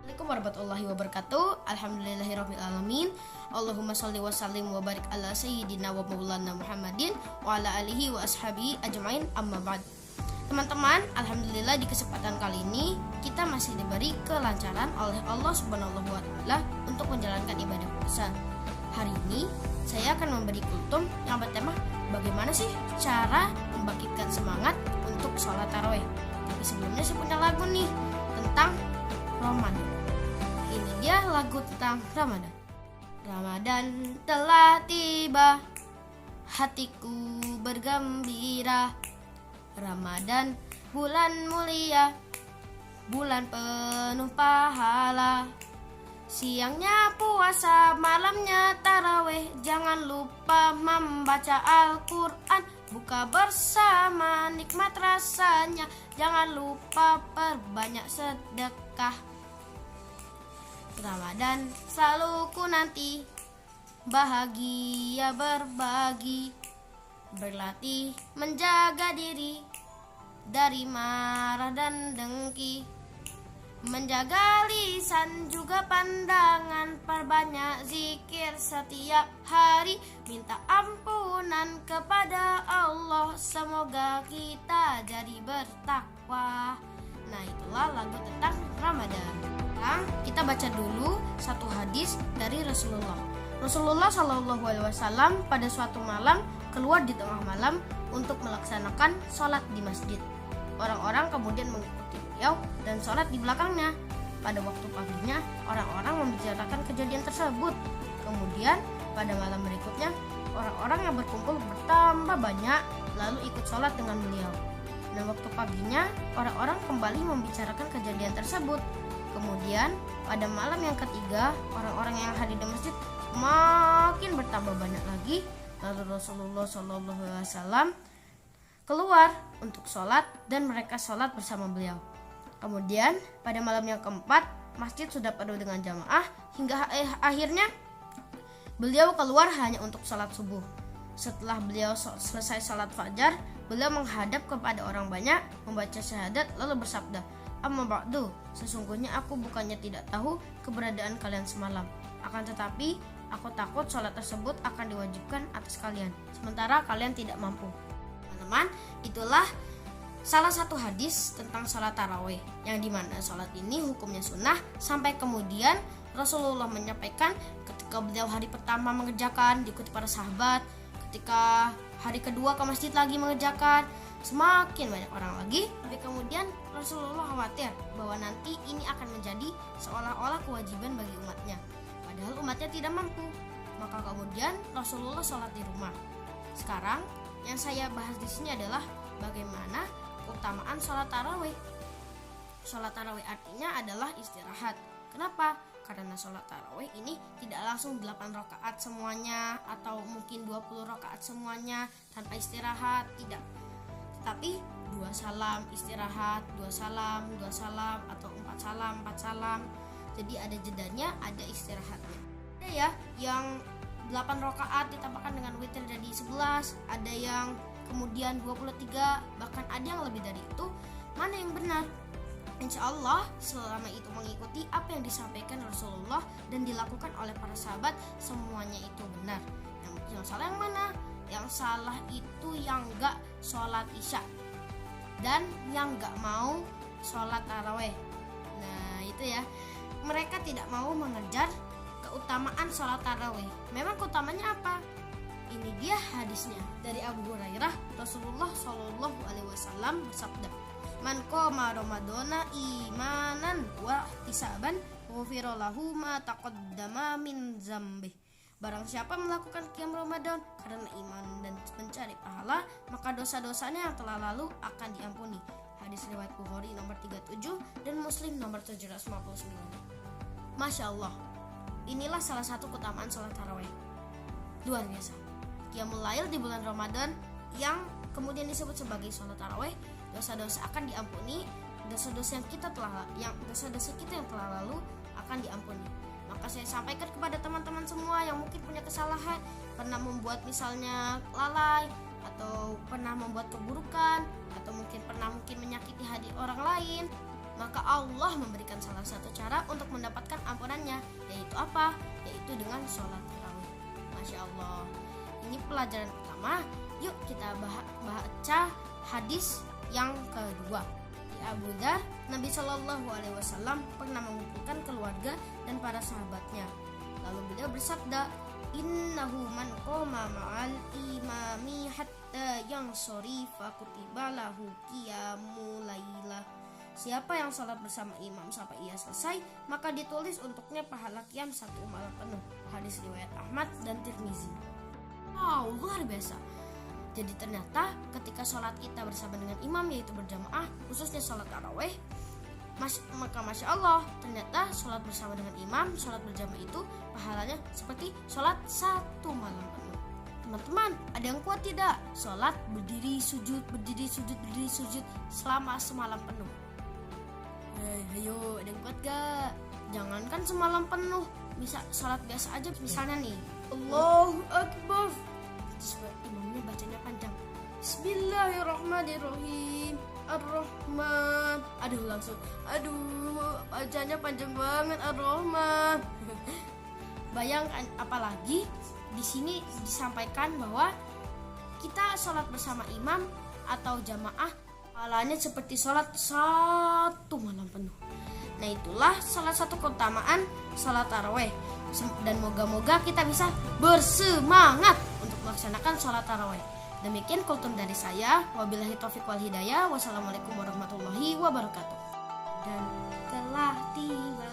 Assalamualaikum warahmatullahi wabarakatuh. Alhamdulillahirabbil alamin. Allahumma shalli wa sallim wa barik ala sayyidina wa maulana Muhammadin wa ala alihi wa ashabihi ajmain, amma ba'd. Teman-teman, alhamdulillah di kesempatan kali ini kita masih diberi kelancaran oleh Allah Subhanahu wa taala untuk menjalankan ibadah puasa. Hari ini saya akan memberi kultum yang bertema bagaimana sih cara membangkitkan semangat untuk sholat tarawih. Tapi sebelumnya saya punya lagu nih tentang Ramadan. Ini dia lagu tentang Ramadan. Ramadan telah tiba, hatiku bergembira. Ramadan bulan mulia, bulan penuh pahala. Siangnya puasa, malamnya tarawih. Jangan lupa membaca Al-Quran. Buka bersama, nikmat rasanya. Jangan lupa perbanyak sedekah. Ramadan selalu ku nanti, bahagia berbagi. Berlatih menjaga diri dari marah dan dengki. Menjaga lisan juga pandangan. Perbanyak zikir setiap hari. Minta ampunan kepada Allah. Semoga kita jadi bertakwa. Nah, itulah lagu tentang Ramadan. Sekarang kita baca dulu satu hadis dari Rasulullah. Rasulullah SAW pada suatu malam keluar di tengah malam untuk melaksanakan sholat di masjid. Orang-orang kemudian mengikuti beliau dan sholat di belakangnya. Pada waktu paginya, orang-orang membicarakan kejadian tersebut. Kemudian pada malam berikutnya, orang-orang yang berkumpul bertambah banyak lalu ikut sholat dengan beliau. Dan waktu paginya, orang-orang kembali membicarakan kejadian tersebut. Kemudian pada malam yang ketiga, orang-orang yang hadir di masjid makin bertambah banyak lagi. Lalu Rasulullah SAW keluar untuk sholat dan mereka sholat bersama beliau. Kemudian pada malam yang keempat, masjid sudah penuh dengan jamaah hingga akhirnya beliau keluar hanya untuk sholat subuh. Setelah beliau selesai sholat fajar, beliau menghadap kepada orang banyak, membaca syahadat lalu bersabda, "Amma ba'du, sesungguhnya aku bukannya tidak tahu keberadaan kalian semalam. Akan tetapi aku takut sholat tersebut akan diwajibkan atas kalian, sementara kalian tidak mampu." Teman-teman, itulah salah satu hadis tentang sholat tarawih, yang dimana sholat ini hukumnya sunnah. Sampai kemudian Rasulullah menyampaikan ketika beliau hari pertama mengerjakan diikuti para sahabat, ketika hari kedua ke masjid lagi mengerjakan, semakin banyak orang lagi. Tapi kemudian Rasulullah khawatir bahwa nanti ini akan menjadi seolah-olah kewajiban bagi umatnya, padahal umatnya tidak mampu. Maka kemudian Rasulullah sholat di rumah. Sekarang yang saya bahas di sini adalah bagaimana keutamaan sholat tarawih. Sholat tarawih artinya adalah istirahat. Kenapa? Karena sholat tarawih ini tidak langsung 8 rakaat semuanya atau mungkin 20 rakaat semuanya tanpa istirahat, tidak. Tapi 2 salam istirahat, 2 salam, 2 salam, atau 4 salam, 4 salam. Jadi ada jedanya, ada istirahatnya. Ada ya yang 8 rakaat ditambahkan dengan witir jadi 11, ada yang kemudian 23, bahkan ada yang lebih dari itu. Mana yang benar? Insya Allah selama itu mengikuti apa yang disampaikan Rasulullah dan dilakukan oleh para sahabat, semuanya itu benar. Yang salah yang mana? Yang salah itu yang gak sholat isya dan yang gak mau sholat taraweh. Nah itu ya, mereka tidak mau mengejar keutamaan sholat taraweh. Memang keutamanya apa? Ini dia hadisnya dari Abu Hurairah. Rasulullah SAW bersabda, "Man qama Ramadana imanan wa ihtisaban, ghufira lahu ma taqaddama min dzambih." Barang siapa melakukan qiyam Ramadan karena iman dan mencari pahala, maka dosa-dosanya yang telah lalu akan diampuni. Hadis riwayat Bukhari nomor 37 dan Muslim nomor 759. Masya Allah, inilah salah satu keutamaan sholat tarawih. Luar biasa. Qiyamul Lail di bulan Ramadan yang kemudian disebut sebagai sholat tarawih, dosa-dosa akan diampuni, dosa-dosa kita yang telah lalu akan diampuni. Maka saya sampaikan kepada teman-teman semua yang mungkin punya kesalahan, pernah membuat misalnya lalai, atau pernah membuat keburukan, atau mungkin pernah menyakiti hati orang lain, maka Allah memberikan salah satu cara untuk mendapatkan ampunannya, yaitu apa? Yaitu dengan sholat tarawih. Masya Allah. Ini pelajaran pertama. Yuk kita baca hadis yang kedua. Di Abu Dzar, Nabi Shallallahu Alaihi Wasallam pernah mengumpulkan keluarga dan para sahabatnya. Lalu beliau bersabda, innahu man qoma ma'al imami hatta yansori fakutiba lahu qiyamul lailah. Siapa yang salat bersama imam sampai ia selesai, maka ditulis untuknya pahala qiyam 1 malam penuh. Hadis riwayat Ahmad dan Tirmizi. Wow, luar biasa. Jadi ternyata ketika sholat kita bersama dengan imam, yaitu berjamaah, khususnya sholat tarawih, maka Masya Allah, ternyata sholat bersama dengan imam, sholat berjamaah itu pahalanya seperti sholat 1 malam penuh. Teman-teman, ada yang kuat tidak? Sholat berdiri sujud selama semalam penuh. Ayo, ada yang kuat gak? Jangankan semalam penuh, bisa sholat biasa aja, misalnya nih, Allahu Akbar, terus imamnya bacanya panjang, Bismillahirrahmanirrahim, Ar-Rahman, bacanya panjang banget, Ar-Rahman. Bayangkan, apalagi di sini disampaikan bahwa kita sholat bersama imam atau jamaah pahalanya seperti sholat 1 malam penuh. Nah, itulah salah satu keutamaan sholat tarawih. Dan moga-moga kita bisa bersemangat untuk melaksanakan sholat tarawih. Demikian kultum dari saya. Wabillahi taufiq wal hidayah. Wassalamualaikum warahmatullahi wabarakatuh. Dan telah tiba